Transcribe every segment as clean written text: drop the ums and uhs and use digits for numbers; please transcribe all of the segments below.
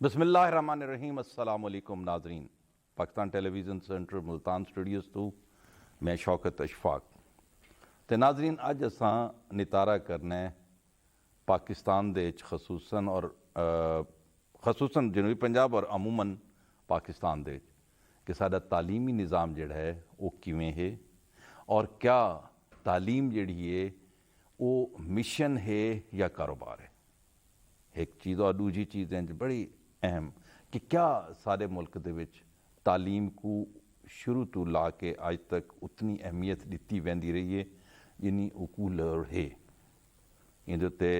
بسم اللہ الرحمن الرحیم۔ السلام علیکم ناظرین، پاکستان ٹیلی ویژن سینٹر ملتان سٹوڈیوز تو میں شوکت اشفاق تے ناظرین اج اساں نتارہ کرنا ہے پاکستان دے خصوصاً جنوبی پنجاب اور عموماً پاکستان دے کہ ساڈا تعلیمی نظام جڑا ہے وہ کیویں ہے اور کیا تعلیم جڑی ہے وہ مشن ہے یا کاروبار ہے۔ ایک چیز اور دوسری چیز ہے بڑی اہم کہ کیا سارے ملک دے وچ تعلیم کو شروع تو لا کے آج تک اتنی اہمیت دیتی ویندی رہی ہے یعنی اکول ہے۔ ان تے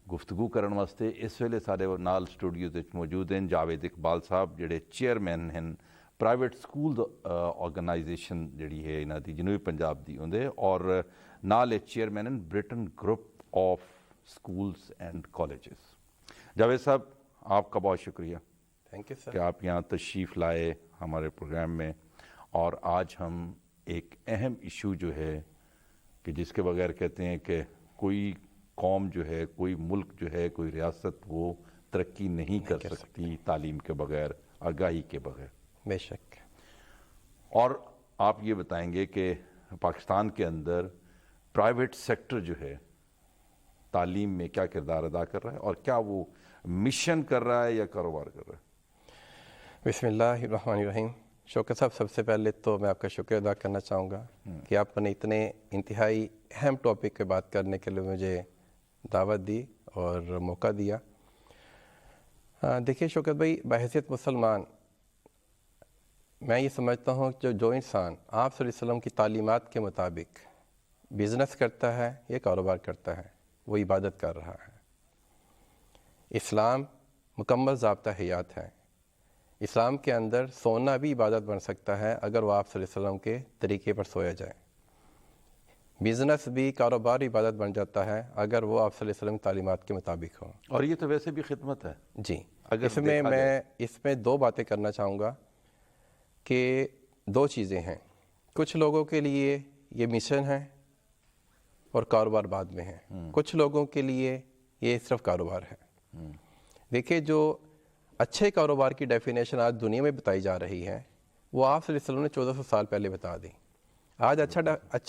گفتگو کرن واسطے اس ویلے سارے نال سٹوڈیوز وچ موجود ہیں جاوید اقبال صاحب جڑے چیئرمین ہیں پرائیویٹ سکول آرگنائزیشن جڑی ہے انہاں دی جنوبی پنجاب دی ہوندے، اور نال چیئرمین ہیں Burton group of schools and colleges. Javed صاحب آپ کا بہت شکریہ تھینک یو سر کہ آپ یہاں تشریف لائے ہمارے پروگرام میں، اور آج ہم ایک اہم ایشو جو ہے کہ جس کے بغیر کہتے ہیں کہ کوئی قوم جو ہے، کوئی ملک جو ہے، کوئی ریاست وہ ترقی نہیں کر سکتی تعلیم کے بغیر، آگاہی کے بغیر۔ بے شک۔ اور آپ یہ بتائیں گے کہ پاکستان کے اندر پرائیویٹ سیکٹر جو ہے تعلیم میں کیا کردار ادا کر رہا ہے اور کیا وہ مشن کر رہا ہے یا کاروبار کر رہا ہے؟ بسم اللہ الرحمن الرحیم۔ شوکت صاحب، سب سے پہلے تو میں آپ کا شکریہ ادا کرنا چاہوں گا کہ آپ نے اتنے انتہائی اہم ٹاپک پہ بات کرنے کے لیے مجھے دعوت دی اور موقع دیا۔ دیکھیے شوکت بھائی، بحیثیت مسلمان میں یہ سمجھتا ہوں کہ جو انسان آپ صلی اللہ علیہ وسلم کی تعلیمات کے مطابق بزنس کرتا ہے یا کاروبار کرتا ہے وہ عبادت کر رہا ہے۔ اسلام مکمل ضابطہ حیات ہے۔ اسلام کے اندر سونا بھی عبادت بن سکتا ہے اگر وہ آپ صلی اللہ علیہ وسلم کے طریقے پر سویا جائے۔ بزنس بھی، کاروبار عبادت بن جاتا ہے اگر وہ آپ صلی اللہ علیہ وسلم کی تعلیمات کے مطابق ہوں۔ اور یہ تو ویسے بھی خدمت ہے جی، اگر اس میں دو باتیں کرنا چاہوں گا کہ دو چیزیں ہیں۔ کچھ لوگوں کے لیے یہ مشن ہے اور کاروبار بعد میں ہے، کچھ لوگوں کے لیے یہ صرف کاروبار ہے۔ دیکھیں، جو اچھے کاروبار کی ڈیفینیشن آج دنیا میں بتائی جا رہی ہے وہ آپ صلی اللہ علیہ وسلم نے 1400 سال پہلے بتا دی۔ آج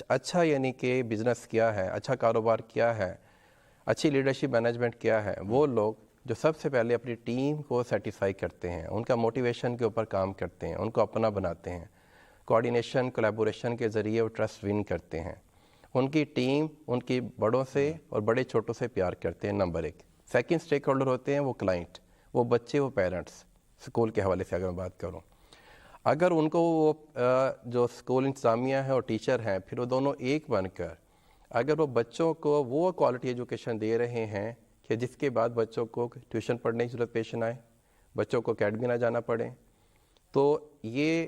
اچھا یعنی کہ بزنس کیا ہے، اچھا کاروبار کیا ہے، اچھی لیڈرشپ مینجمنٹ کیا ہے، وہ لوگ جو سب سے پہلے اپنی ٹیم کو سیٹسفائی کرتے ہیں، ان کا موٹیویشن کے اوپر کام کرتے ہیں، ان کو اپنا بناتے ہیں، کوآرڈینیشن کولیبوریشن کے ذریعے وہ ٹرسٹ ون کرتے ہیں، ان کی ٹیم ان کی بڑوں سے اور بڑے چھوٹوں سے پیار کرتے ہیں، نمبر ایک۔ سیکنڈ سٹیک ہولڈر ہوتے ہیں وہ کلائنٹ، وہ بچے، وہ پیرنٹس۔ سکول کے حوالے سے اگر میں بات کروں، اگر ان کو وہ جو سکول انتظامیہ ہے اور ٹیچر ہیں پھر وہ دونوں ایک بن کر اگر وہ بچوں کو وہ کوالٹی ایجوکیشن دے رہے ہیں کہ جس کے بعد بچوں کو ٹیوشن پڑھنے کی ضرورت پیش نہ آئے، بچوں کو اکیڈمی نہ جانا پڑے، تو یہ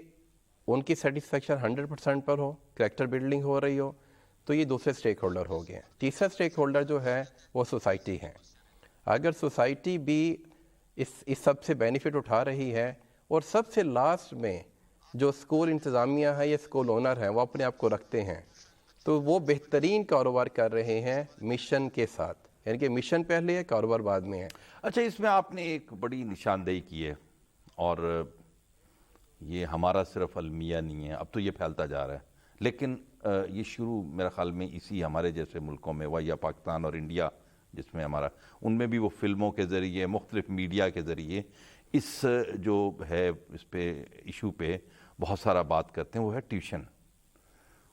ان کی سیٹسفیکشن 100% پر ہو، کریکٹر بلڈنگ ہو رہی ہو، تو یہ دوسرے سٹیک ہولڈر ہو گئے۔ تیسرا سٹیک ہولڈر جو ہے وہ سوسائٹی ہے۔ اگر سوسائٹی بھی اس سب سے بینیفٹ اٹھا رہی ہے، اور سب سے لاسٹ میں جو سکول انتظامیہ ہے یا سکول اونر ہیں وہ اپنے آپ کو رکھتے ہیں، تو وہ بہترین کاروبار کر رہے ہیں مشن کے ساتھ، یعنی کہ مشن پہلے ہے، کاروبار بعد میں ہے۔ اچھا، اس میں آپ نے ایک بڑی نشاندہی کی ہے، اور یہ ہمارا صرف المیہ نہیں ہے، اب تو یہ پھیلتا جا رہا ہے، لیکن یہ شروع میرے خیال میں اسی ہمارے جیسے ملکوں میں ہوا، یا پاکستان اور انڈیا جس میں ہمارا، ان میں بھی وہ فلموں کے ذریعے، مختلف میڈیا کے ذریعے اس جو ہے اس پہ ایشو پہ بہت سارا بات کرتے ہیں، وہ ہے ٹیوشن۔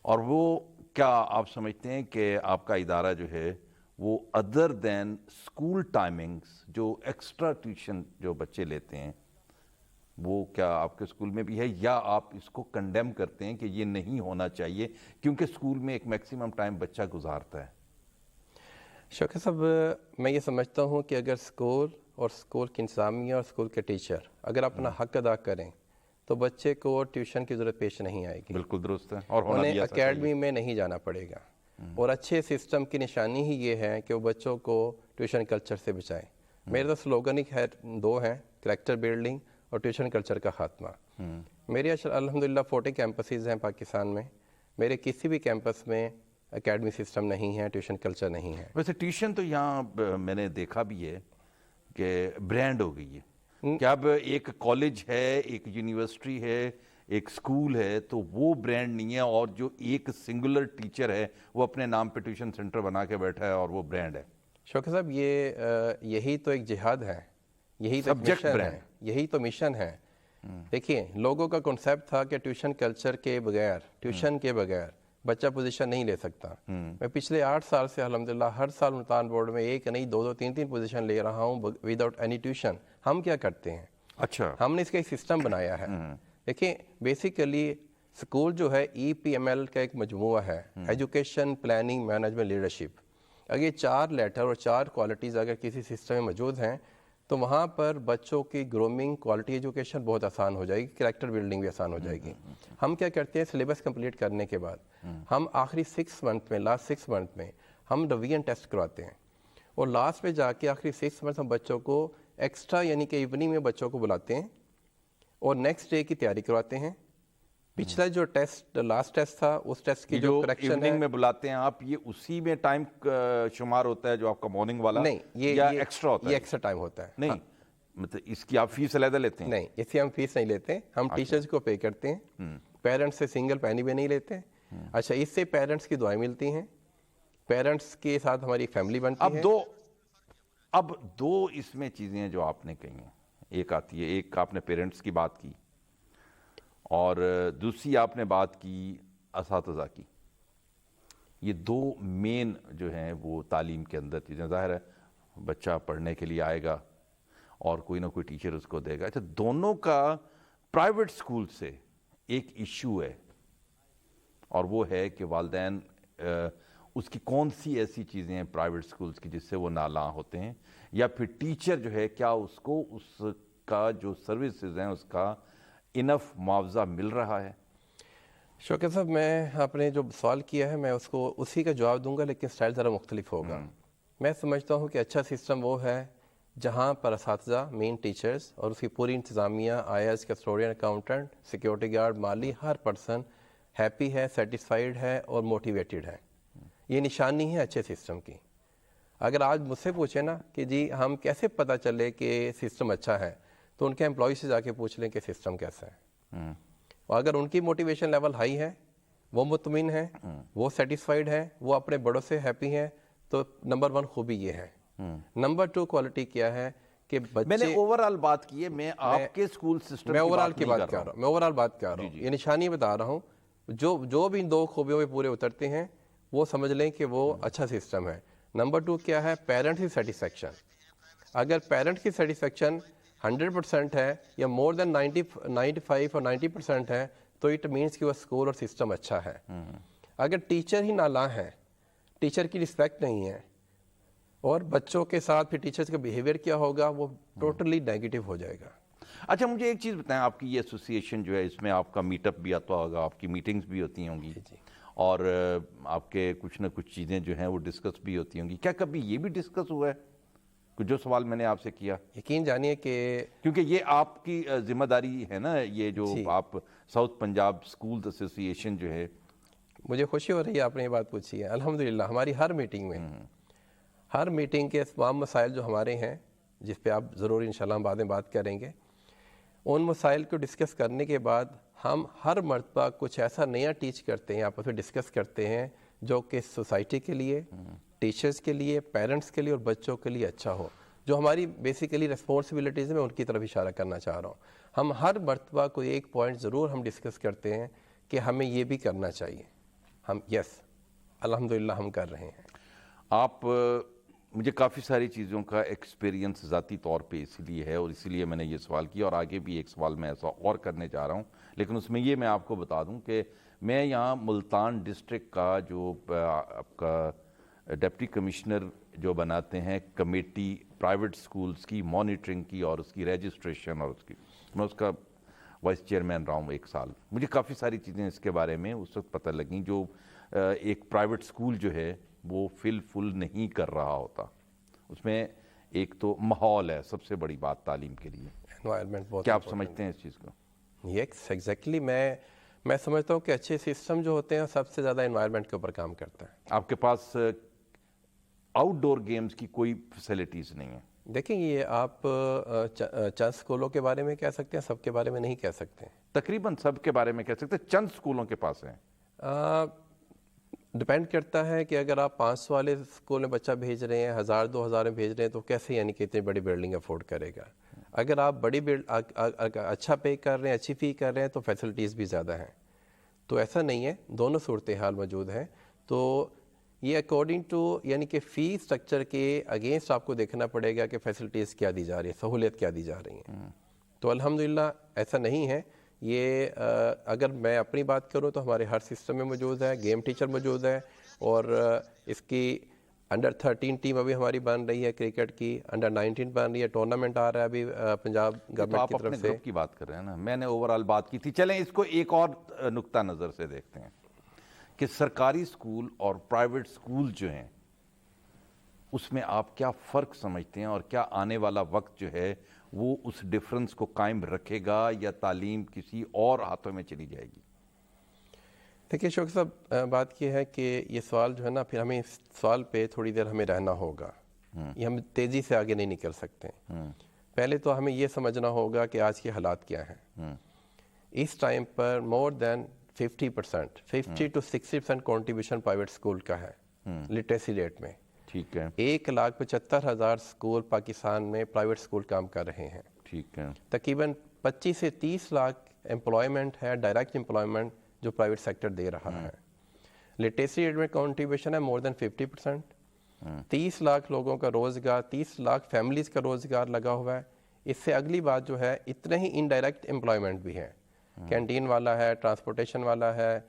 اور وہ کیا آپ سمجھتے ہیں کہ آپ کا ادارہ جو ہے وہ ادر دین اسکول ٹائمنگز جو ایکسٹرا ٹیوشن جو بچے لیتے ہیں وہ کیا آپ کے اسکول میں بھی ہے، یا آپ اس کو کنڈیم کرتے ہیں کہ یہ نہیں ہونا چاہیے کیونکہ اسکول میں ایک میکسیمم ٹائم بچہ گزارتا ہے؟ شوکت صاحب، میں یہ سمجھتا ہوں کہ اگر اسکول اور اسکول کی انتظامیہ اور اسکول کے ٹیچر اگر اپنا حق ادا کریں تو بچے کو ٹیوشن کی ضرورت پیش نہیں آئے گی، بالکل درست ہے، اور ہونا انہیں بھی ایسا چاہیے۔ اکیڈمی میں نہیں جانا پڑے گا، اور اچھے سسٹم کی نشانی ہی یہ ہے کہ وہ بچوں کو ٹیوشن کلچر سے بچائیں۔ میرے تو سلوگن ہی دو ہیں، کریکٹر بلڈنگ اور ٹیوشن کلچر کا خاتمہ۔ میرے الحمدللہ 40 کیمپسز ہیں پاکستان میں، میرے کسی بھی کیمپس میں اکیڈمی سسٹم نہیں ہے، ٹیوشن کلچر نہیں ہے۔ ویسے ٹیوشن تو یہاں میں نے دیکھا بھی ہے کہ برانڈ ہو گئی ہے، کہ اب ایک کالج ہے، ایک یونیورسٹی ہے، ایک سکول ہے، تو وہ برانڈ نہیں ہے، اور جو ایک سنگولر ٹیچر ہے وہ اپنے نام پہ ٹیوشن سینٹر بنا کے بیٹھا ہے اور وہ برانڈ ہے. شوکت صاحب یہی تو ایک جہاد ہے، یہی تو ایک Subject مشن brand. ہے، یہی تو مشن ہے. دیکھیے لوگوں کا کنسیپٹ تھا کہ ٹیوشن کلچر کے بغیر، ٹیوشن کے بغیر بچہ پوزیشن نہیں لے سکتا. میں پچھلے 8 سال سے الحمدللہ ہر سال ملتان بورڈ میں ایک نہیں 2 3 پوزیشن لے رہا ہوں وداؤٹ اینی ٹیوشن. ہم کیا کرتے ہیں؟ اچھا. ہم نے اس کا ایک سسٹم بنایا ہے. دیکھیں بیسیکلی اسکول جو ہے EPML کا ایک مجموعہ ہے، ایجوکیشن پلاننگ مینجمنٹ لیڈرشپ. اگر یہ 4 لیٹر اور 4 کوالٹیز اگر کسی سسٹم میں موجود ہیں تو وہاں پر بچوں کی گرومنگ، کوالٹی ایجوکیشن بہت آسان ہو جائے گی، کریکٹر بلڈنگ بھی آسان ہو جائے گی. ہم کیا کرتے ہیں؟ سلیبس کمپلیٹ کرنے کے بعد ہم آخری 6 منتھ میں، لاسٹ 6 منتھ میں ہم ریویژن ٹیسٹ کرواتے ہیں، اور لاسٹ میں جا کے آخری 6 منتھ ہم بچوں کو ایکسٹرا یعنی کہ ایوننگ میں بچوں کو بلاتے ہیں اور نیکسٹ ڈے کی تیاری کرواتے ہیں. پچھلا جو ٹیسٹ لاسٹ ٹیسٹ تھا اس ٹیسٹ کی جو کریکشن ہے، ایوننگ میں بلاتے ہیں آپ، یہ اسی میں ٹائم شمار ہوتا ہے جو آپ کا مارننگ والا، نہیں یا ایکسٹرا ہوتا یہ ہے؟ ایکسٹرا ٹائم ہوتا ہے. نہیں مطلب اس کی آپ فیس علیحدہ لیتے ہیں؟ نہیں، اس سے ہم فیس نہیں لیتے، ہم ٹیچرز کو پے کرتے ہیں، پیرنٹس سے سنگل پینی بھی نہیں لیتے. اچھا، اس سے پیرنٹس کی دعائیں ملتی ہیں، پیرنٹس کے ساتھ ہماری فیملی بنتی ہے. اب دو اس میں چیزیں ہیں جو آپ نے کہی ہیں. ایک آتی ہے، ایک آپ نے پیرنٹس کی بات کی، اور دوسری آپ نے بات کی اساتذہ کی. یہ 2 مین جو ہیں وہ تعلیم کے اندر چیزیں. ظاہر ہے بچہ پڑھنے کے لیے آئے گا اور کوئی نہ کوئی ٹیچر اس کو دے گا. اچھا، دونوں کا پرائیویٹ سکول سے ایک ایشو ہے، اور وہ ہے کہ والدین اس کی کون سی ایسی چیزیں ہیں پرائیویٹ سکولز کی جس سے وہ نالاں ہوتے ہیں، یا پھر ٹیچر جو ہے کیا اس کو اس کا جو سروسز ہیں اس کا انف معاوضہ مل رہا ہے؟ شوکت صاحب، میں آپ نے جو سوال کیا ہے میں اس کو اسی کا جواب دوں گا، لیکن سٹائل ذرا مختلف ہوگا. میں سمجھتا ہوں کہ اچھا سسٹم وہ ہے جہاں پر اساتذہ، مین ٹیچرز اور اس کی پوری انتظامیہ، IAS، custodian, accountant, security guard, مالی، ہر پرسن ہیپی ہے، سیٹسفائیڈ ہے اور موٹیویٹڈ ہے. یہ نشانی ہے اچھے سسٹم کی. اگر آج مجھ سے پوچھیں نا کہ جی ہم کیسے پتہ چلے کہ سسٹم اچھا ہے، تو ان کے امپلائی سے جا کے پوچھ لیں کہ سسٹم کیسا ہے. اور اگر ان کی موٹیویشن لیول ہائی ہے، وہ مطمئن ہے، وہ سیٹسفائیڈ ہے، وہ اپنے بڑوں سے ہیپی ہے، تو نمبر 1 خوبی یہ ہے. نمبر 2 کوالٹی کیا ہے کہ بچے، میں نے اوورآل بات کی ہے، میں آپ کے سکول سسٹم میں کی اوورآل بات کی نہیں بات کر کر رہا ہوں، میں اوورآل بات کر رہا ہوں. یہ نشانی بتا رہا ہوں. جو بھی ان 2 خوبیوں میں پورے اترتے ہیں وہ سمجھ لیں کہ وہ اچھا سسٹم ہے. نمبر 2 کیا ہے؟ پیرنٹ کی سیٹسفیکشن. اگر پیرنٹ کی سیٹسفیکشن 100% ہے یا مور دین 95 اور 90% ہے تو اٹ مینس کہ وہ اسکول اور سسٹم اچھا ہے. اگر ٹیچر ہی نالاں ہے، ٹیچر کی رسپیکٹ نہیں ہے، اور بچوں کے ساتھ پھر ٹیچرز کا بیہیویئر کیا ہوگا، وہ ٹوٹلی نیگیٹو ہو جائے گا. اچھا، مجھے ایک چیز بتائیں، آپ کی یہ ایسوسی ایشن جو ہے اس میں آپ کا میٹ اپ بھی آتا ہوگا، آپ کی میٹنگز بھی ہوتی ہوں گی، اور آپ کے کچھ نہ کچھ چیزیں جو ہیں وہ ڈسکس بھی ہوتی ہوں گی. کیا کبھی یہ بھی ڈسکس ہوا ہے جو سوال میں نے آپ سے کیا؟ یقین جانیے کہ کیونکہ یہ آپ کی ذمہ داری ہے نا، یہ جو آپ ساؤتھ پنجاب اسکولز ایسوسی ایشن جو ہے. مجھے خوشی ہو رہی ہے آپ نے یہ بات پوچھی ہے. الحمدللہ ہماری ہر میٹنگ میں، ہر میٹنگ کے تمام مسائل جو ہمارے ہیں، جس پہ آپ ضرور انشاءاللہ ہم بعد میں بات کریں گے، ان مسائل کو ڈسکس کرنے کے بعد ہم ہر مرتبہ کچھ ایسا نیا ٹیچ کرتے ہیں، آپس میں ڈسکس کرتے ہیں جو کہ سوسائٹی کے لیے، ٹیچرز کے لیے، پیرنٹس کے لیے اور بچوں کے لیے اچھا ہو. جو ہماری بیسیکلی ریسپانسبلٹیز میں ان کی طرف اشارہ کرنا چاہ رہا ہوں. ہم ہر مرتبہ کوئی ایک پوائنٹ ضرور ہم ڈسکس کرتے ہیں کہ ہمیں یہ بھی کرنا چاہیے. ہم الحمدللہ ہم کر رہے ہیں. آپ مجھے کافی ساری چیزوں کا ایکسپیرینس ذاتی طور پہ اسی لیے ہے، اور اسی لیے میں نے یہ سوال کیا، اور آگے بھی ایک سوال میں ایسا اور کرنے جا رہا ہوں. لیکن اس میں یہ میں آپ کو بتا دوں کہ میں یہاں ملتان ڈسٹرکٹ کا جو آپ کا ڈپٹی کمشنر جو بناتے ہیں کمیٹی پرائیویٹ سکولز کی مانیٹرنگ کی اور اس کی رجسٹریشن، اور میں اس کا وائس چیئرمین رہا ہوں 1 سال. مجھے کافی ساری چیزیں اس کے بارے میں اس وقت پتہ لگیں جو ایک پرائیویٹ سکول جو ہے وہ فل نہیں کر رہا ہوتا. اس میں ایک تو ماحول ہے سب سے بڑی بات تعلیم کے لیے. انوائرمنٹ بہت، کیا آپ سمجھتے ہیں اس چیز کو؟ Yes exactly. میں سمجھتا ہوں کہ اچھے سسٹم جو ہوتے ہیں سب سے زیادہ انوائرمنٹ کے اوپر کام کرتا ہے. آپ کے پاس آؤٹ ڈور گیمز کی کوئی فیسلٹیز نہیں ہیں؟ دیکھیں یہ آپ چند اسکولوں کے بارے میں کہہ سکتے ہیں, سب کے بارے میں نہیں کہہ سکتے. تقریباً سب کے بارے میں کہہ سکتے ہیں, چند اسکولوں کے پاس ہیں. ڈپینڈ کرتا ہے کہ اگر آپ 500 والے اسکول میں بچہ بھیج رہے ہیں, 1000-2000 میں بھیج رہے ہیں, تو کیسے یعنی کہ اتنی بڑی بلڈنگ افورڈ کرے گا. اگر آپ اچھا پے کر رہے ہیں, اچھی فی کر رہے ہیں, تو فیسلٹیز بھی زیادہ ہیں. تو ایسا نہیں ہے, دونوں صورتحال موجود ہیں. تو یہ اکارڈنگ ٹو یعنی کہ فی اسٹرکچر کے اگینسٹ آپ کو دیکھنا پڑے گا کہ فیسلٹیز کیا دی جا رہی ہے, سہولیت کیا دی جا رہی ہیں. تو الحمدللہ ایسا نہیں ہے. یہ اگر میں اپنی بات کروں تو ہمارے ہر سسٹم میں موجود ہے, گیم ٹیچر موجود ہے, اور اس کی انڈر 13 ٹیم ابھی ہماری بن رہی ہے کرکٹ کی, انڈر 19 بن رہی ہے, ٹورنامنٹ آ رہا ہے ابھی پنجاب تو گورنمنٹ آپ کی اپنے طرف سے. گروپ کی بات کر رہے ہیں نا, میں نے اوورال بات کی تھی. چلیں اس کو ایک اور نقطہ نظر سے دیکھتے ہیں کہ سرکاری اسکول اور پرائیویٹ اسکول جو ہیں اس میں آپ کیا فرق سمجھتے ہیں, اور کیا آنے والا وقت جو ہے وہ اس ڈیفرنس کو قائم رکھے گا یا تعلیم کسی اور ہاتھوں میں چلی جائے گی؟ دیکھیے شوق صاحب, بات یہ ہے کہ یہ سوال جو ہے نا, پھر ہمیں اس سوال پہ تھوڑی دیر ہمیں رہنا ہوگا. یہ ہم تیزی سے آگے نہیں نکل سکتے. پہلے تو ہمیں یہ سمجھنا ہوگا کہ آج کے حالات کیا ہیں. اس ٹائم پر more than 50% 50 to 60% contribution private school کا ہے لٹریسی ریٹ میں. ٹھیک ہے. 1,75,000 اسکول پاکستان میں پرائیویٹ اسکول کام کر رہے ہیں. ٹھیک ہے. تقریباً 25 سے 30 لاکھ امپلائمنٹ ہے, ڈائریکٹ امپلائمنٹ جو پرائیویٹ سیکٹر دے رہا ہے. لٹریسی ریٹ میں کنٹریبیوشن ہے مور دین 50%. 30 لاکھ لوگوں کا روزگار, 30 لاکھ فیملیز کا روزگار لگا ہوا ہے. اس سے اگلی بات جو ہے, اتنے ہی انڈائریکٹ امپلائمنٹ بھی ہے. کینٹین والا ہے, ٹرانسپورٹیشن والا ہے,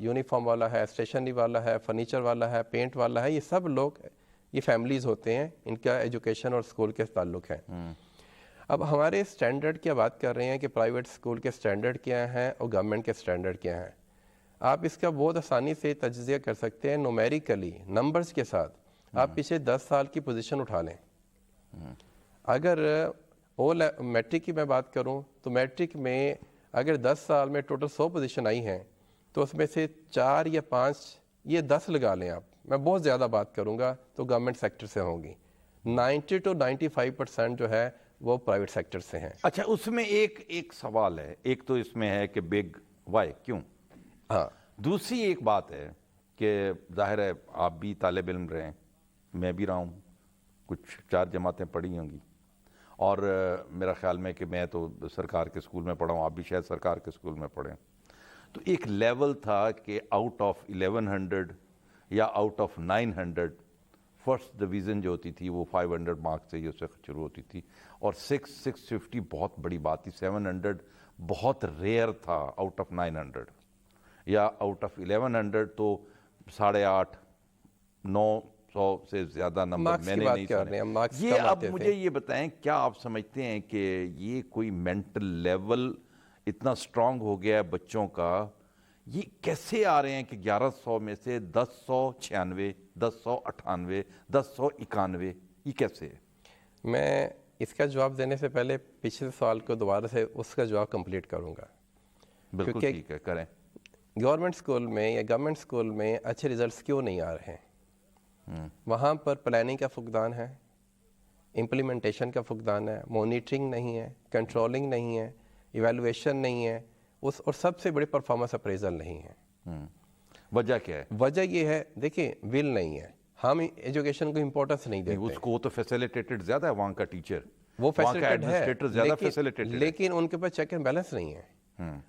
یونیفارم والا ہے, اسٹیشنری والا ہے, فرنیچر والا ہے, پینٹ والا ہے. یہ سب لوگ, یہ فیملیز ہوتے ہیں, ان کا ایجوکیشن اور اسکول کے تعلق ہے. اب ہمارے اسٹینڈرڈ کیا بات کر رہے ہیں کہ پرائیویٹ اسکول کے اسٹینڈرڈ کیا ہیں اور گورنمنٹ کے اسٹینڈرڈ کیا ہیں. آپ اس کا بہت آسانی سے تجزیہ کر سکتے ہیں نومیریکلی, نمبرز کے ساتھ. آپ پچھلے 10 سال کی پوزیشن اٹھا لیں. اگر میٹرک کی میں بات کروں تو میٹرک میں اگر 10 سال میں ٹوٹل 100 پوزیشن آئی ہیں, تو اس میں سے 4 یا 5 یہ 10 لگا لیں آپ, میں بہت زیادہ بات کروں گا, تو گورنمنٹ سیکٹر سے ہوں گی. 90 to 95% جو ہے وہ پرائیویٹ سیکٹر سے ہیں. اچھا, اس میں ایک سوال ہے. ایک تو اس میں ہے کہ بگ وائی کیوں. ہاں. دوسری ایک بات ہے کہ ظاہر ہے آپ بھی طالب علم رہے ہیں, میں بھی رہا ہوں, کچھ 4 جماعتیں پڑھی ہوں گی, اور میرا خیال میں کہ میں تو سرکار کے اسکول میں پڑھا ہوں, آپ بھی شاید سرکار کے اسکول میں پڑھیں. تو ایک لیول تھا کہ آؤٹ آف 1100 یا آؤٹ آف 900 فرسٹ ڈویژن جو ہوتی تھی وہ 500 مارکس سے ہی اس سے شروع ہوتی تھی, اور 650 بہت بڑی بات تھی. 700 بہت ریئر تھا آؤٹ آف 900, یا آؤٹ آف 1100 تو 850 900 سے زیادہ نمبر میں نے نہیں سنے. یہ اب مجھے یہ بتائیں, کیا آپ سمجھتے ہیں کہ یہ کوئی مینٹل لیول اتنا سٹرونگ ہو گیا ہے بچوں کا, یہ کیسے آ رہے ہیں کہ 1100 میں سے 1096, 1098, 1091, یہ کیسے ہے؟ میں اس کا جواب دینے سے پہلے پچھلے سوال کو دوبارہ سے اس کا جواب کمپلیٹ کروں گا. بالکل ٹھیک ہے, کریں. گورنمنٹ اسکول میں یا گورنمنٹ اسکول میں اچھے ریزلٹس کیوں نہیں آ رہے ہیں؟ وہاں پر پلاننگ کا فقدان ہے, امپلیمنٹیشن کا فقدان ہے, مانیٹرنگ نہیں ہے, کنٹرولنگ نہیں ہے, ایویلویشن نہیں ہے, اور سب سے بڑی پرفارمنس اپریزل نہیں ہے. وجہ کیا ہے؟ وجہ یہ ہے, دیکھیں ول نہیں ہے, ہم ایجوکیشن کو امپورٹنس نہیں دیتے. اس کو تو فیسیلیٹیٹڈ زیادہ ہے, وہاں کا ٹیچر, وہ وہاں کا فیسیلیٹیڈ ایڈمنسٹریٹر زیادہ فیسیلیٹیٹڈ ہے, لیکن ان کے پاس چیک اینڈ بیلنس نہیں ہے.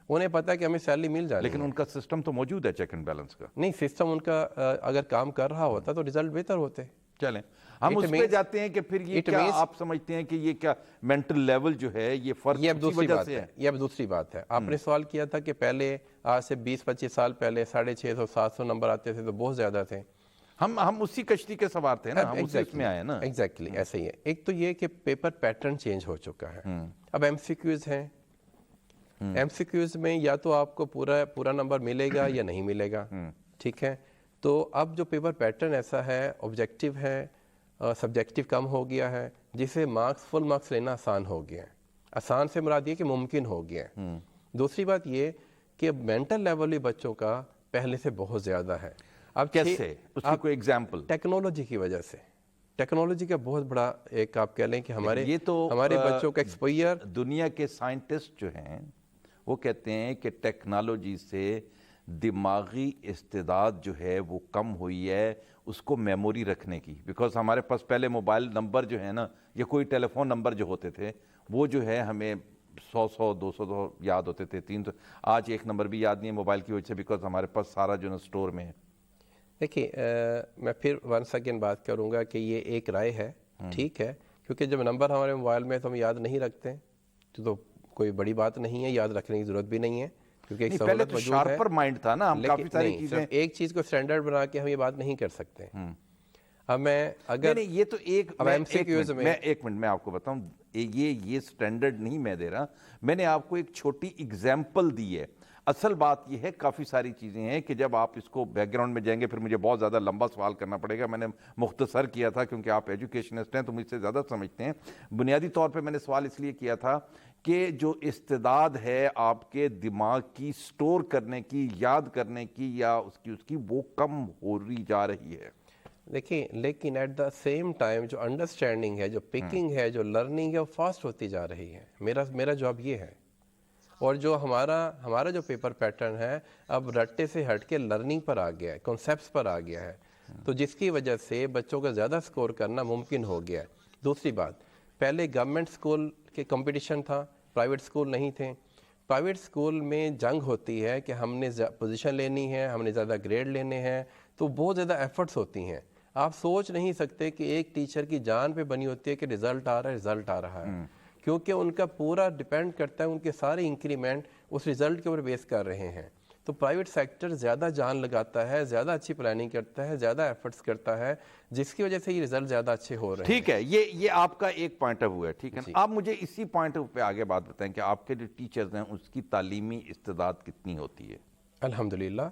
انہیں پتا کہ ہمیں سیلری مل جانی ہے, لیکن ان کا سسٹم تو موجود ہے چیک اینڈ بیلنس کا. نہیں, سسٹم ان کا اگر کام کر رہا ہوتا تو ریزلٹ بہتر ہوتے. چلیں ہم اس پہ جاتے ہیں کہ پھر یہ کیا آپ سمجھتے ہیں کہ یہ کیا مینٹل لیول جو ہے یہ فرق کی وجہ سے ہے؟ یہ اب دوسری بات ہے. آپ نے سوال کیا تھا کہ پہلے آج سے 20-25 سال پہلے 650-700 نمبر آتے تھے تو بہت زیادہ تھے. ہم اسی کشتی کے سوار تھے نا, ہم اسی میں آئے نا. ایگزیکٹلی ایسا ہی ہے. ایک تو یہ کہ پیپر پیٹرن چینج ہو چکا ہے. اب ایم سی کیوز ہیں, ایم سی کیوز میں یا تو آپ کو پورا نمبر ملے گا یا نہیں ملے گا, ٹھیک ہے. تو اب جو پیپر پیٹرن ایسا ہے, آبجیکٹیو ہے, سبجیکٹیو کم ہو گیا ہے, جسے فل مارکس لینا آسان ہو گیا ہے. آسان سے مراد یہ کہ ممکن ہو گیا ہے. دوسری بات یہ کہ مینٹل لیول بھی بچوں کا پہلے سے بہت زیادہ ہے. اب کیسے, اس کی کوئی ایگزامپل؟ ٹیکنالوجی کی وجہ سے. ٹیکنالوجی کا بہت بڑا ایک آپ کہہ لیں کہ یہ تو ہمارے بچوں کا ایکسپوئر. دنیا کے سائنٹسٹ جو ہیں وہ کہتے ہیں کہ ٹیکنالوجی سے دماغی استعداد جو ہے وہ کم ہوئی ہے اس کو میموری رکھنے کی، بیکاز ہمارے پاس پہلے موبائل نمبر جو ہے نا یا کوئی ٹیلی فون نمبر جو ہوتے تھے وہ جو ہے ہمیں 100 200 یاد ہوتے تھے، 300. آج ایک نمبر بھی یاد نہیں ہے موبائل کی وجہ سے، بیکاز ہمارے پاس سارا جو ہے اسٹور میں ہے. دیکھیے میں پھر ون سیکنڈ بات کروں گا کہ یہ ایک رائے ہے، ٹھیک ہے، کیونکہ جب نمبر ہمارے موبائل میں تو ہم یاد نہیں رکھتے تو کوئی بڑی بات نہیں ہے، یاد رکھنے کی ضرورت بھی نہیں ہے کیونکہ ایک پہلے سہولت تو موجود ہے. شارپر مائنڈ تھا نا، ہم کافی ساری نہیں، چیزیں صرف ایک چیز کو سٹینڈرڈ بنا کے ہم یہ بات نہیں کر سکتے. اب میں اگر نہیں یہ تو ایک MCQs میں ایک منٹ میں آپ کو بتاؤں، یہ سٹینڈرڈ نہیں میں دے رہا، میں نے آپ کو ایک چھوٹی اگزامپل دی ہے. اصل بات یہ ہے کافی ساری چیزیں ہیں کہ جب آپ اس کو بیک گراؤنڈ میں جائیں گے پھر مجھے بہت زیادہ لمبا سوال کرنا پڑے گا. میں نے مختصر کیا تھا کیونکہ آپ ایجوکیشنسٹ ہیں تو مجھ سے زیادہ سمجھتے ہیں. بنیادی طور پہ میں نے سوال اس لیے کیا تھا کہ جو استعداد ہے آپ کے دماغ کی سٹور کرنے کی، یاد کرنے کی یا اس کی وہ کم ہو رہی جا رہی ہے. دیکھیں لیکن ایٹ دا سیم ٹائم جو انڈرسٹینڈنگ ہے، جو پکنگ ہے، جو لرننگ ہے وہ فاسٹ ہوتی جا رہی ہے. میرا جواب یہ ہے. اور جو ہمارا جو پیپر پیٹرن ہے اب رٹے سے ہٹ کے لرننگ پر آ گیا ہے، کنسیپٹس پر آ گیا ہے، تو جس کی وجہ سے بچوں کا زیادہ سکور کرنا ممکن ہو گیا ہے. دوسری بات، پہلے گورنمنٹ سکول کے کمپٹیشن تھا، پرائیویٹ سکول نہیں تھے. پرائیویٹ سکول میں جنگ ہوتی ہے کہ ہم نے پوزیشن لینی ہے، ہم نے زیادہ گریڈ لینے ہیں، تو بہت زیادہ ایفرٹس ہوتی ہیں. آپ سوچ نہیں سکتے کہ ایک ٹیچر کی جان پہ بنی ہوتی ہے کہ رزلٹ آ رہا ہے کیونکہ ان کا پورا ڈیپینڈ کرتا ہے، ان کے سارے انکریمنٹ اس رزلٹ کے اوپر بیس کر رہے ہیں. تو پرائیویٹ سیکٹر زیادہ جان لگاتا ہے، زیادہ اچھی پلاننگ کرتا ہے، زیادہ ایفرٹس کرتا ہے، جس کی وجہ سے یہ رزلٹ زیادہ اچھے ہو رہے ہیں. ٹھیک ہے، یہ آپ کا ایک پوائنٹ آف ویو ہے. ٹھیک ہے، آپ مجھے اسی پوائنٹ آف پہ آگے بات بتائیں کہ آپ کے جو ٹیچرز ہیں اس کی تعلیمی استعداد کتنی ہوتی ہے؟ الحمدللہ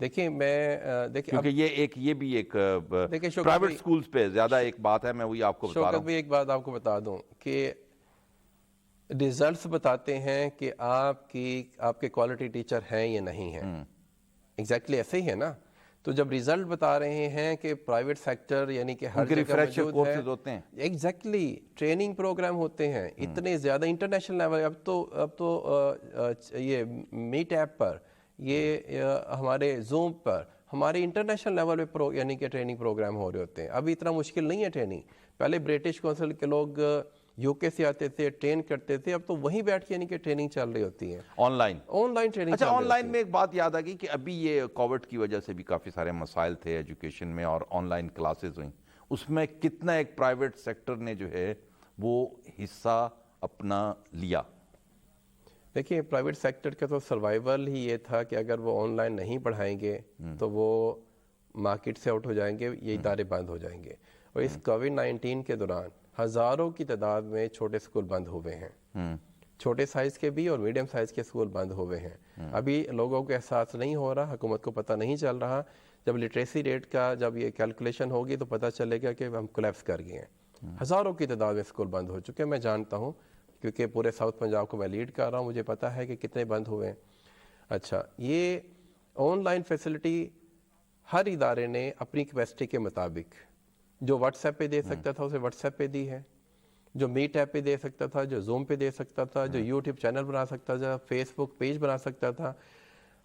دیکھیں کیونکہ یہ بھی ایک پرائیویٹ سکولز پہ زیادہ ایک بات ہے، میں وہی آپ کو بتا رہا ہوں. شوکت بھی ایک بات آپ کو بتا دوں کہ ریزلٹس بتاتے ہیں کہ آپ کے کوالٹی ٹیچر ہیں یا نہیں ہیں. ایگزیکٹلی ایسے ہی ہے نا. تو جب ریزلٹ بتا رہے ہیں کہ پرائیوٹ سیکٹر یعنی کہ ہر جگہ موجود ہے، ایگزیکٹلی ٹریننگ پروگرام ہوتے ہیں اتنے زیادہ انٹرنیشنل لیول. اب تو یہ میٹ ایپ پر، یہ ہمارے زوم پر ہمارے انٹرنیشنل لیول پہ یعنی کہ ٹریننگ پروگرام ہو رہے ہوتے ہیں. ابھی اتنا مشکل نہیں ہے ٹریننگ. پہلے برٹش کونسل کے لوگ یو کے سے آتے تھے، ٹرین کرتے تھے، اب تو وہیں بیٹھ کے یعنی کہ ٹریننگ چل رہی ہوتی ہے آن لائن ٹریننگ. اچھا، آن لائن میں ایک بات یاد آ گئی کہ ابھی یہ کووڈ کی وجہ سے بھی کافی سارے مسائل تھے ایجوکیشن میں اور آن لائن کلاسز ہوئیں، اس میں کتنا ایک پرائیویٹ سیکٹر نے جو ہے وہ حصہ اپنا لیا؟ دیکھیے پرائیویٹ سیکٹر کا تو سروائیول ہی یہ تھا کہ اگر وہ آن لائن نہیں پڑھائیں گے تو وہ مارکیٹ سے آؤٹ ہو جائیں گے، یہ ادارے بند ہو جائیں گے. اور اس کووڈ-19 کے دوران ہزاروں کی تعداد میں چھوٹے سکول بند ہوئے ہیں، چھوٹے سائز کے بھی اور میڈیم سائز کے سکول بند ہوئے ہیں. ابھی لوگوں کو احساس نہیں ہو رہا، حکومت کو پتہ نہیں چل رہا. جب لٹریسی ریٹ کا جب یہ کیلکولیشن ہوگی تو پتہ چلے گا کہ ہم کولیپس کر گئے ہیں. ہزاروں کی تعداد میں سکول بند ہو چکے ہیں. میں جانتا ہوں کیونکہ پورے ساؤتھ پنجاب کو میں لیڈ کر رہا ہوں، مجھے پتہ ہے کہ کتنے بند ہوئے ہیں. اچھا، یہ آن لائن فیسلٹی ہر ادارے نے اپنی کیپیسٹی کے مطابق جو واٹس ایپ پہ دے سکتا تھا اسے واٹس ایپ پہ دی ہے، جو میٹ ایپ پہ دے سکتا تھا، جو زوم پہ دے سکتا تھا، جو یوٹیوب چینل بنا سکتا تھا، فیس بک پیج بنا سکتا تھا.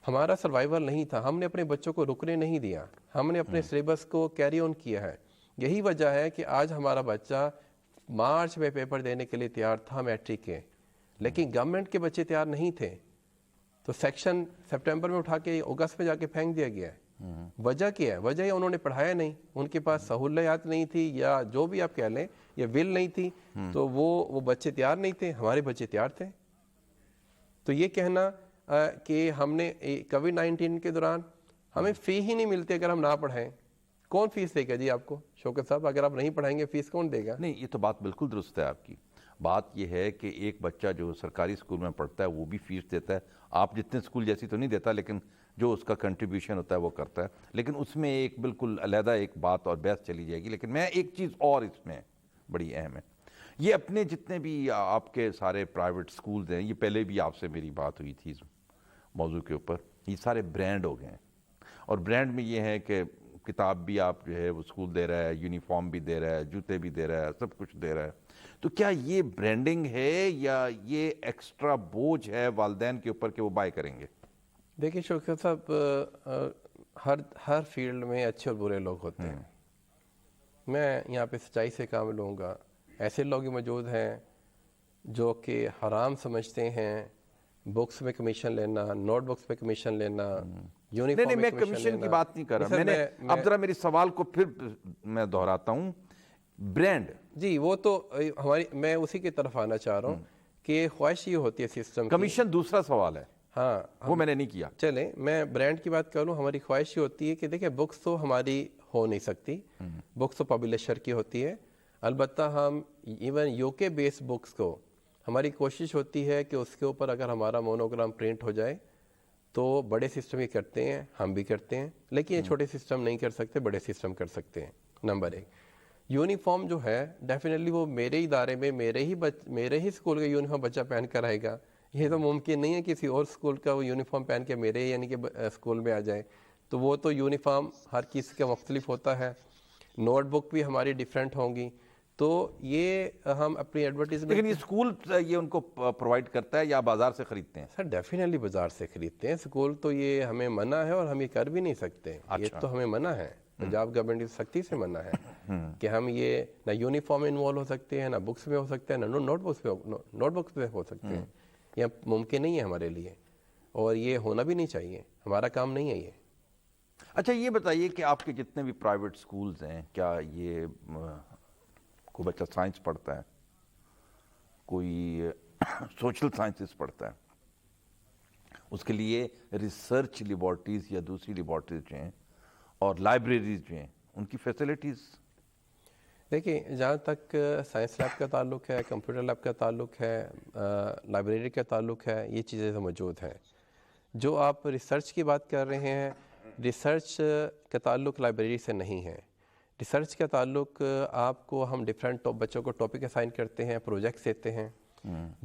ہمارا سروائیول نہیں تھا. ہم نے اپنے بچوں کو رکنے نہیں دیا، ہم نے اپنے سلیبس کو کیری آن کیا ہے. یہی وجہ ہے کہ آج ہمارا بچہ مارچ میں پیپر دینے کے لیے تیار تھا میٹرک کے، لیکن گورنمنٹ کے بچے تیار نہیں تھے تو سیکشن سپٹمبر میں اٹھا کے اگست میں جا کے پھینک دیا گیا ہے. وجہ کیا ہے؟ وجہ یہ انہوں نے پڑھایا نہیں، ان کے پاس سہولیات نہیں تھی یا جو بھی آپ کہہ لیں یا ول نہیں تھی، تو وہ بچے تیار نہیں تھے. ہمارے بچے تیار تھے. تو یہ کہنا کہ ہم نے کووڈ-19 کے دوران ہمیں فی ہی نہیں ملتی اگر ہم نہ پڑھائیں، کون فیس دے گا جی آپ کو؟ شوکت صاحب اگر آپ نہیں پڑھائیں گے فیس کون دے گا؟ نہیں، یہ تو بات بالکل درست ہے آپ کی. بات یہ ہے کہ ایک بچہ جو سرکاری اسکول میں پڑھتا ہے وہ بھی فیس دیتا ہے. آپ جتنے اسکول جیسی تو نہیں دیتا لیکن جو اس کا کنٹریبیوشن ہوتا ہے وہ کرتا ہے. لیکن اس میں ایک بالکل علیحدہ ایک بات اور بحث چلی جائے گی. لیکن میں ایک چیز اور اس میں بڑی اہم ہے، یہ اپنے جتنے بھی آپ کے سارے پرائیویٹ اسکولز ہیں، یہ پہلے بھی آپ سے میری بات ہوئی تھی اس موضوع کے اوپر، یہ سارے برانڈ ہو گئے ہیں. اور برانڈ میں یہ ہے کہ کتاب بھی آپ جو ہے وہ اسکول دے رہا ہے, یونیفارم بھی دے رہا ہے, جوتے بھی دے رہا ہے, سب کچھ دے رہا ہے. تو کیا یہ برانڈنگ ہے یا یہ ایکسٹرا بوجھ ہے والدین کے اوپر کہ وہ بائی کریں گے؟ دیکھیے شوکت صاحب, ہر فیلڈ میں اچھے اور برے لوگ ہوتے ہیں. میں یہاں پہ سچائی سے کام لوں گا. ایسے لوگ بھی موجود ہیں جو کہ حرام سمجھتے ہیں بکس میں کمیشن لینا, نوٹ بکس پہ کمیشن لینا, یونیفارم نہیں, میں کمیشن کی بات نہیں کر رہا. میں نے اب ذرا میری سوال کو پھر میں دہراتا ہوں. برانڈ, جی وہ تو میں اسی کی طرف آنا چاہ رہا ہوں کہ خواہش یہ ہوتی ہے سسٹم. کمیشن دوسرا سوال ہے, ہاں وہ میں نے نہیں کیا. چلیں میں برانڈ کی بات کروں. ہماری خواہش یہ ہوتی ہے کہ دیکھیں بکس تو ہماری ہو نہیں سکتی, بکس تو پبلشر کی ہوتی ہے. البتہ ہم ایون یو کے بیس بکس کو ہماری کوشش ہوتی ہے کہ اس کے اوپر اگر ہمارا مونوگرام پرنٹ ہو جائے تو بڑے سسٹم یہ کرتے ہیں, ہم بھی کرتے ہیں, لیکن یہ چھوٹے سسٹم نہیں کر سکتے, بڑے سسٹم کر سکتے ہیں. نمبر 1, یونیفارم جو ہے ڈیفینیٹلی وہ میرے ادارے میں میرے ہی اسکول کا یونیفارم بچہ پہن کر آئے گا. یہ تو ممکن نہیں ہے کسی اور اسکول کا وہ یونیفارم پہن کے میرے یعنی کہ اسکول میں آ جائے. تو وہ تو یونیفارم ہر کسی کا مختلف ہوتا ہے. نوٹ بک بھی ہماری ڈیفرنٹ ہوں گی. تو یہ ہم اپنی ایڈورٹیزمنٹ, لیکن یہ اسکول یہ ان کو پرووائڈ کرتا ہے یا بازار سے خریدتے ہیں؟ سر ڈیفینیٹلی بازار سے خریدتے ہیں. اسکول تو یہ ہمیں منع ہے اور ہم یہ کر بھی نہیں سکتے. یہ تو ہمیں منع ہے, پنجاب گورنمنٹ کی سختی سے منع ہے کہ ہم یہ نہ یونیفارم میں انوالو ہو سکتے ہیں, نہ بکس میں ہو سکتے ہیں, نہ نوٹ بکس پہ ہو سکتے ہیں. یہ ممکن نہیں ہے ہمارے لیے اور یہ ہونا بھی نہیں چاہیے, ہمارا کام نہیں ہے یہ. اچھا یہ بتائیے کہ آپ کے جتنے بھی پرائیویٹ سکولز ہیں, کیا یہ کوئی بچہ سائنس پڑھتا ہے, کوئی سوشل سائنسز پڑھتا ہے, اس کے لیے ریسرچ لیبارٹریز یا دوسری لیبارٹریز جو ہیں اور لائبریریز جو ہیں ان کی فیسلٹیز؟ دیکھیں جہاں تک سائنس لیب کا تعلق ہے, کمپیوٹر لیب کا تعلق ہے, لائبریری کا تعلق ہے, یہ چیزیں تو موجود ہیں. جو آپ ریسرچ کی بات کر رہے ہیں, ریسرچ کا تعلق لائبریری سے نہیں ہے. ریسرچ کا تعلق آپ کو ہم ڈیفرنٹ بچوں کو ٹاپک اسائن کرتے ہیں, پروجیکٹس دیتے ہیں,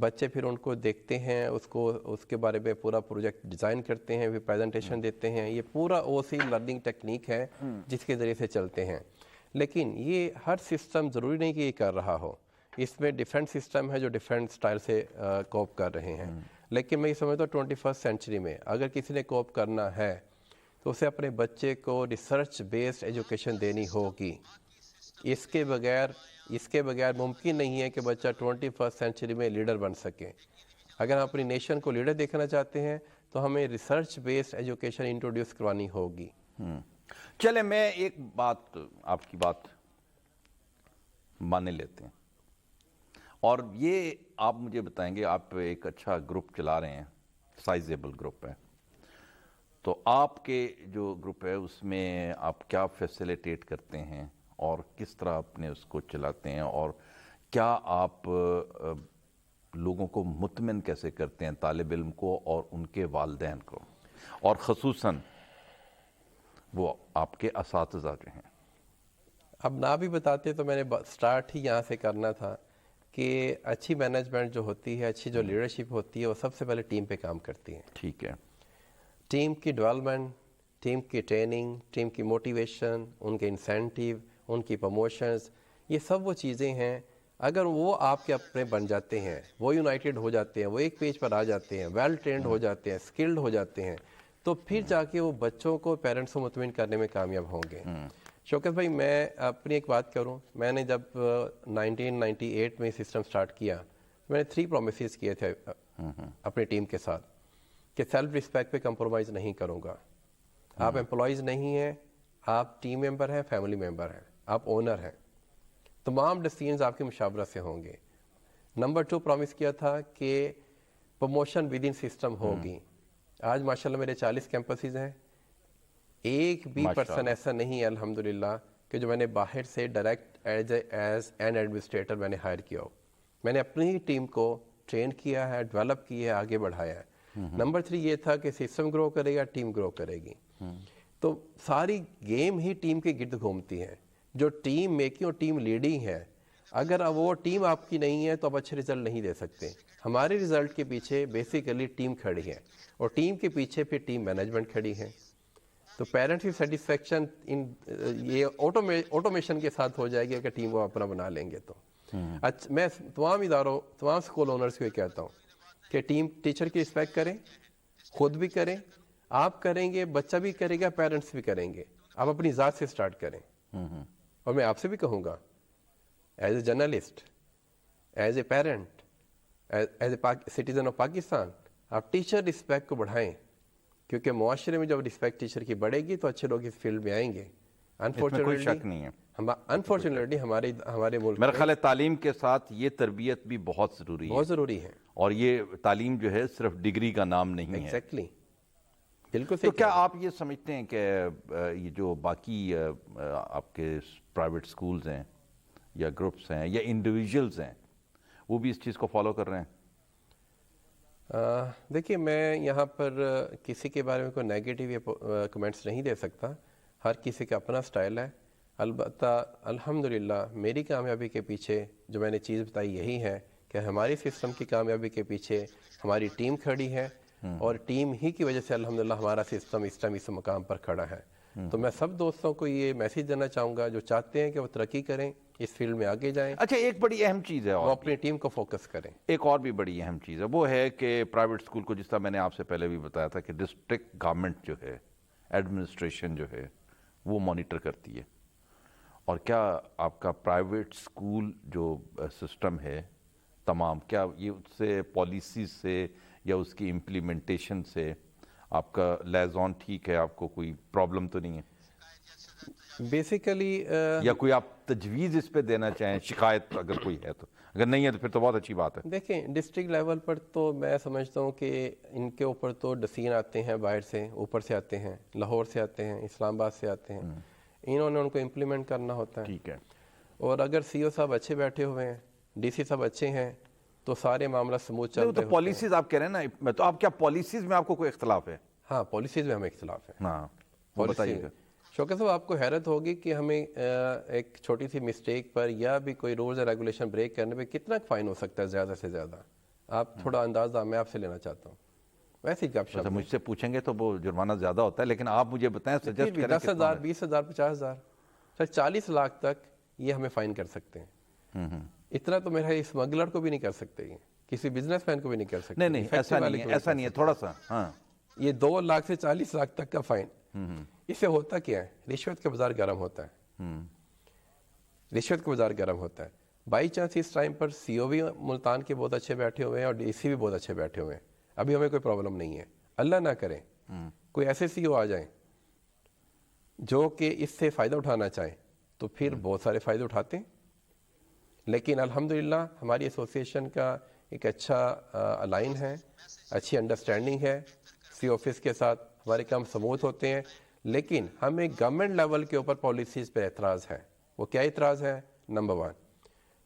بچے پھر ان کو دیکھتے ہیں, اس کے بارے میں پورا پروجیکٹ ڈیزائن کرتے ہیں, پھر پریزنٹیشن دیتے ہیں. یہ پورا OC لرننگ ٹیکنیک ہے جس کے ذریعے سے چلتے ہیں. لیکن یہ ہر سسٹم ضروری نہیں کہ یہ کر رہا ہو. اس میں ڈیفرنٹ سسٹم ہے جو ڈیفرنٹ سٹائل سے کوپ کر رہے ہیں. لیکن میں یہ سمجھتا ہوں 21 سینچری میں اگر کسی نے کوپ کرنا ہے تو اسے اپنے بچے کو ریسرچ بیسڈ ایجوکیشن دینی ہوگی. اس کے بغیر ممکن نہیں ہے کہ بچہ 21 سینچری میں لیڈر بن سکے. اگر ہم اپنی نیشن کو لیڈر دیکھنا چاہتے ہیں تو ہمیں ریسرچ بیسڈ ایجوکیشن انٹروڈیوس کروانی ہوگی. چلیں میں ایک بات, آپ کی بات مان لیتے ہیں, اور یہ آپ مجھے بتائیں گے, آپ ایک اچھا گروپ چلا رہے ہیں, سائزیبل گروپ ہے, تو آپ کے جو گروپ ہے اس میں آپ کیا فیسیلیٹیٹ کرتے ہیں اور کس طرح اپنے اس کو چلاتے ہیں, اور کیا آپ لوگوں کو مطمئن کیسے کرتے ہیں, طالب علم کو اور ان کے والدین کو, اور خصوصاً وہ آپ کے اساتذہ جو ہیں؟ اب نہ بھی بتاتے تو میں نے سٹارٹ ہی یہاں سے کرنا تھا کہ اچھی مینجمنٹ جو ہوتی ہے, اچھی جو لیڈرشپ ہوتی ہے, وہ سب سے پہلے ٹیم پہ کام کرتی ہے. ٹھیک ہے. ٹیم کی ڈیولپمنٹ, ٹیم کی ٹریننگ, ٹیم کی موٹیویشن, ان کے انسینٹیو, ان کی پروموشنز, یہ سب وہ چیزیں ہیں اگر وہ آپ کے اپنے بن جاتے ہیں, وہ یونائٹڈ ہو جاتے ہیں, وہ ایک پیج پر آ جاتے ہیں, ویل ٹرینڈ ہو جاتے ہیں, اسکلڈ ہو جاتے ہیں, تو پھر جا کے وہ بچوں کو, پیرنٹس کو مطمئن کرنے میں کامیاب ہوں گے. شوکت بھائی میں اپنی ایک بات کروں, میں نے جب 1998 میں سسٹم سٹارٹ کیا میں نے 3 پرومسز کیے تھے اپنی ٹیم کے ساتھ کہ سیلف رسپیکٹ پہ کمپرومائز نہیں کروں گا. آپ امپلائیز نہیں ہیں, آپ ٹیم ممبر ہیں, فیملی ممبر ہیں, آپ اونر ہیں, تمام ڈیسیژنز آپ کی مشاورت سے ہوں گے. نمبر 2 پرومس کیا تھا کہ پروموشن ود ان سسٹم ہوگی. آج ماشاءاللہ میرے 40 کیمپسز ہیں, ایک بھی پرسن ایسا نہیں ہے الحمدللہ کہ جو میں نے باہر سے ڈائریکٹ ایز این ایڈمنسٹریٹر میں نے ہائر کیا ہو. میں نے اپنی ہی ٹیم کو ٹرین کیا ہے, ڈیولپ کیا ہے, آگے بڑھایا ہے. نمبر 3 یہ تھا کہ سسٹم گرو کرے گا, ٹیم گرو کرے گی. تو ساری گیم ہی ٹیم کے گرد گھومتی ہے. جو ٹیم میکنگ اور ٹیم لیڈنگ ہے, اگر وہ ٹیم آپ کی نہیں ہے تو آپ اچھے رزلٹ نہیں دے سکتے. ہمارے رزلٹ کے پیچھے بیسیکلی ٹیم کھڑی ہے, اور ٹیم کے پیچھے پھر ٹیم مینجمنٹ کھڑی ہے. تو پیرنٹس کی سیٹسفیکشن یہ آٹومیشن کے ساتھ ہو جائے گی اگر ٹیم وہ اپنا بنا لیں گے تو. اچھا میں تمام اسکول اونرز کو یہ کہتا ہوں کہ ٹیم ٹیچر کی رسپیکٹ کریں, خود بھی کریں, آپ کریں گے بچہ بھی کرے گا, پیرنٹس بھی کریں گے. آپ اپنی ذات سے سٹارٹ کریں. اور میں آپ سے بھی کہوں گا as a journalist, as a parent, as a citizen of Pakistan, آپ ٹیچر رسپیکٹ کو بڑھائیں, کیونکہ معاشرے میں جب رسپیکٹ ٹیچر کی بڑھے گی تو اچھے لوگ اس فیلڈ میں آئیں گے. کوئی شک نہیں ہے. انفارچونیٹلی ہمارے ملک میرا خیال ہے تعلیم کے ساتھ یہ تربیت بھی بہت ضروری ہے, بہت ضروری ہے. اور یہ تعلیم جو ہے صرف ڈگری کا نام نہیں ہے. ایگزیکٹلی, بالکل تو کیا آپ یہ سمجھتے ہیں کہ یہ جو باقی آپ کے پرائیویٹ سکولز ہیں یا گروپس ہیں یا انڈیویجولز ہیں وہ بھی اس چیز کو فالو کر رہے ہیں؟ دیکھیے میں یہاں پر کسی کے بارے میں کوئی نیگیٹو یا کمنٹس نہیں دے سکتا. ہر کسی کا اپنا سٹائل ہے. البتہ الحمدللہ میری کامیابی کے پیچھے جو میں نے چیز بتائی یہی ہے کہ ہماری سسٹم کی کامیابی کے پیچھے ہماری ٹیم کھڑی ہے, اور ٹیم ہی کی وجہ سے الحمدللہ ہمارا سسٹم اس ٹائم اس مقام پر کھڑا ہے. تو میں سب دوستوں کو یہ میسیج دینا چاہوں گا جو چاہتے ہیں کہ وہ ترقی کریں, اس فیلڈ میں آگے جائیں. اچھا ایک بڑی اہم چیز ہے, وہ اور اپنی ٹیم کو فوکس کریں. ایک اور بھی بڑی اہم چیز ہے, وہ ہے کہ پرائیویٹ سکول کو جس طرح میں نے آپ سے پہلے بھی بتایا تھا کہ ڈسٹرکٹ گورنمنٹ جو ہے, ایڈمنسٹریشن جو ہے وہ مانیٹر کرتی ہے. اور کیا آپ کا پرائیویٹ سکول جو سسٹم ہے تمام, کیا یہ اس سے پالیسیز سے یا اس کی امپلیمنٹیشن سے آپ کا لیزون ٹھیک ہے, آپ کو کوئی پرابلم تو نہیں ہے؟ بیسیکلی یا کوئی آپ تجویز اس پہ دینا چاہیں, شکایت اگر کوئی ہے تو؟ اگر نہیں ہے تو پھر تو بہت اچھی بات ہے. دیکھیں ڈسٹرکٹ لیول پر تو میں سمجھتا ہوں کہ ان کے اوپر تو ڈسین آتے ہیں باہر سے, اوپر سے آتے ہیں, لاہور سے آتے ہیں, اسلام آباد سے آتے ہیں, انہوں نے ان کو امپلیمنٹ کرنا ہوتا ہے. ٹھیک ہے. اور اگر سی او صاحب اچھے بیٹھے ہوئے ہیں, ڈی سی صاحب اچھے ہیں, تو سارے معاملہ سموتھ چل رہے تو پالیسیز آپ کہہ رہے ہیں نا, تو آپ کیا پالیسیز میں آپ کو کوئی اختلاف ہے؟ ہاں پالیسیز میں ہمیں اختلاف ہے. ہاں وہ بتائیے گا. شوکت صاحب آپ کو حیرت ہوگی کہ ہمیں ایک چھوٹی سی مسٹیک پر یا بھی کوئی رولز اور ریگولیشن بریک کرنے پہ کتنا فائن ہو سکتا ہے زیادہ سے زیادہ؟ آپ تھوڑا اندازہ میں آپ سے لینا چاہتا ہوں. ویسے ہی گپ شپ مجھ سے پوچھیں گے تو وہ جرمانہ زیادہ ہوتا ہے, لیکن آپ مجھے بتائیں, سجیسٹ کریں. 10,000 20,000 50,000 سر 40 لاکھ تک یہ ہمیں فائن کر سکتے ہیں. اتنا تو میرا اسمگلر کو بھی نہیں کر سکتے, کسی بزنس مین کو بھی نہیں کر سکتے. نہیں ایسا نہیں ہے, تھوڑا سا. ہاں یہ 2 لاکھ سے 40 لاکھ تک کا فائن. اس سے ہوتا کیا ہے؟ رشوت کا بازار گرم ہوتا ہے. رشوت کا بازار گرم ہوتا ہے. بائی چانس اس ٹائم پر سی او بھی ملتان کے بہت اچھے بیٹھے ہوئے ہیں اور ڈی سی بھی بہت اچھے بیٹھے ہوئے ہیں, ابھی ہمیں کوئی پرابلم نہیں ہے. اللہ نہ کرے کوئی ایسے سی او آ جائیں جو کہ اس سے فائدہ اٹھانا چاہیں تو پھر بہت سارے فائدے اٹھاتے ہیں. لیکن الحمدللہ ہماری ایسوسیشن کا ایک اچھا الائن ہے, اچھی انڈرسٹینڈنگ ہے سی آفس کے ساتھ, ہمارے کام سموتھ ہوتے ہیں. لیکن ہمیں گورنمنٹ لیول کے اوپر پالیسیز پہ اعتراض ہے. وہ کیا اعتراض ہے؟ نمبر 1,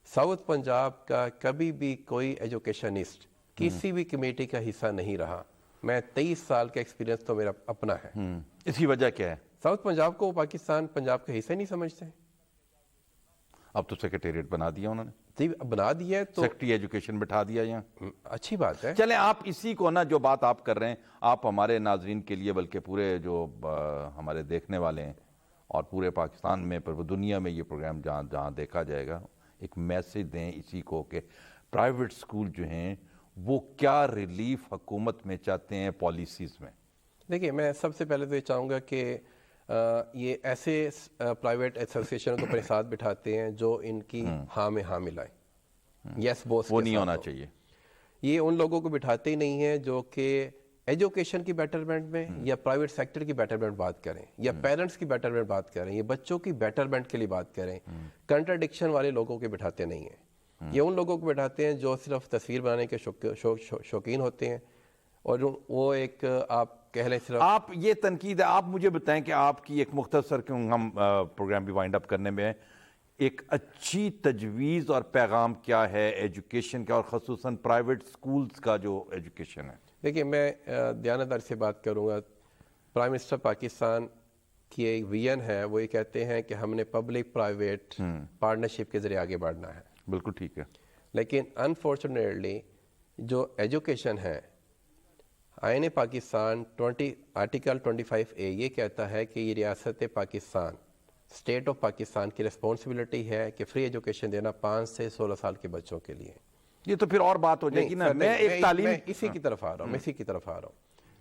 ساؤتھ پنجاب کا کبھی بھی کوئی ایجوکیشنسٹ کسی بھی کمیٹی کا حصہ نہیں رہا. میں 23 سال کا ایکسپیرینس تو میرا اپنا ہے. اس کی وجہ کیا ہے؟ ساؤتھ پنجاب کو پاکستان پنجاب کا حصہ نہیں سمجھتے. اب تو سیکریٹریٹ بنا دیا انہوں نے, بنا دیا تو سیکٹری ایجوکیشن بٹھا دیا یہاں. اچھی بات ہے. چلیں آپ اسی کو نا, جو بات آپ کر رہے ہیں, آپ ہمارے ناظرین کے لیے بلکہ پورے جو ہمارے دیکھنے والے ہیں اور پورے پاکستان میں پر دنیا میں یہ پروگرام جہاں دیکھا جائے گا, ایک میسیج دیں اسی کو کہ پرائیویٹ سکول جو ہیں وہ کیا ریلیف حکومت میں چاہتے ہیں پالیسیز میں. دیکھیے میں سب سے پہلے تو یہ چاہوں گا کہ یہ ایسے پرائیویٹ ایسوسیشن کو اپنے ساتھ بٹھاتے ہیں جو ان کی ہاں میں ہاں ملائیں. یس بوس وہ نہیں ہونا چاہیے. یہ ان لوگوں کو بٹھاتے ہی نہیں ہیں جو کہ ایجوکیشن کی بیٹرمنٹ میں یا پرائیویٹ سیکٹر کی بیٹرمنٹ بات کریں یا پیرنٹس کی بیٹرمنٹ بات کریں یا بچوں کی بیٹرمنٹ کے لیے بات کریں. کنٹراڈکشن والے لوگوں کے بٹھاتے نہیں ہیں. یہ ان لوگوں کو بٹھاتے ہیں جو صرف تصویر بنانے کے شوقین ہوتے ہیں, اور وہ ایک آپ کہہ لیں صرف. آپ یہ تنقید ہے, آپ مجھے بتائیں کہ آپ کی ایک مختصر, کیوں ہم پروگرام بھی وائنڈ اپ کرنے میں ہیں, ایک اچھی تجویز اور پیغام کیا ہے ایجوکیشن کا, اور خصوصاً پرائیویٹ سکولز کا جو ایجوکیشن ہے؟ دیکھیے میں دیانتداری سے بات کروں گا. پرائم منسٹر پاکستان کی ایک ویژن ہے, وہ یہ کہتے ہیں کہ ہم نے پبلک پرائیویٹ پارٹنرشپ کے ذریعے آگے بڑھنا ہے. بالکل ٹھیک ہے. لیکن انفارچونیٹلی جو ایجوکیشن ہے آئین پاکستان آرٹیکل 25A یہ کہتا ہے کہ یہ ریاست پاکستان اسٹیٹ آف پاکستان کی رسپانسبلٹی ہے کہ فری ایجوکیشن دینا 5 سے 16 سال کے بچوں کے لیے. یہ تو پھر اور بات ہو جائے گی نا. میں ایک تعلیم میں اسی کی طرف آ رہا ہوں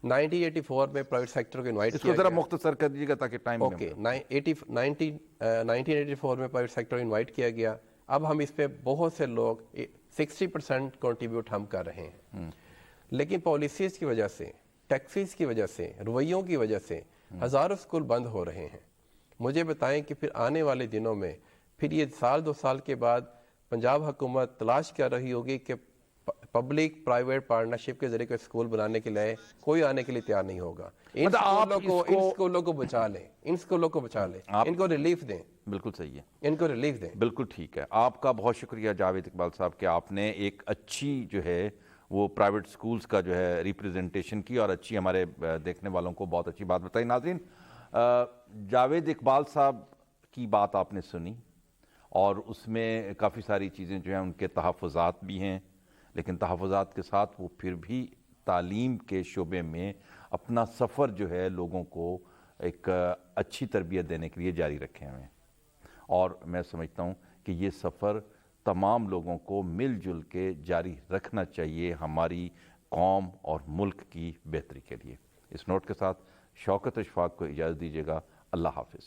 1984 میں پرائیویٹ سیکٹر کو انوائٹ اس کیا کو ذرا گیا. مختصر کر دیجیے گا تاکہ ٹائم اوکے 1984 میں پرائیویٹ سیکٹر انوائٹ کیا گیا. اب ہم اس پہ بہت سے لوگ 60% کنٹریبیوٹ ہم کر رہے ہیں, لیکن پالیسیز کی وجہ سے, ٹیکسیز کی وجہ سے, رویوں کی وجہ سے ہزاروں اسکول بند ہو رہے ہیں. مجھے بتائیں کہ پھر آنے والے دنوں میں پھر یہ سال 2 سال کے بعد پنجاب حکومت تلاش کر رہی ہوگی کہ پبلک پرائیویٹ پارٹنرشپ کے ذریعے کوئی اسکول بنانے کے لیے کوئی آنے کے لیے تیار نہیں ہوگا. ان اسکولوں کو بچا لیں, ان کو ریلیف دیں. بالکل صحیح ہے, ان کو ریلیف دیں. بالکل ٹھیک ہے. آپ کا بہت شکریہ جاوید اقبال صاحب کہ آپ نے ایک اچھی جو ہے وہ پرائیویٹ سکولز کا جو ہے ریپریزنٹیشن کی اور اچھی ہمارے دیکھنے والوں کو بہت اچھی بات بتائی. ناظرین, جاوید اقبال صاحب کی بات آپ نے سنی اور اس میں کافی ساری چیزیں جو ہیں ان کے تحفظات بھی ہیں, لیکن تحفظات کے ساتھ وہ پھر بھی تعلیم کے شعبے میں اپنا سفر جو ہے لوگوں کو ایک اچھی تربیت دینے کے لیے جاری رکھے ہوئے ہیں. اور میں سمجھتا ہوں کہ یہ سفر تمام لوگوں کو مل جل کے جاری رکھنا چاہیے ہماری قوم اور ملک کی بہتری کے لیے. اس نوٹ کے ساتھ شوکت اشفاق کو اجازت دیجیے گا. اللہ حافظ.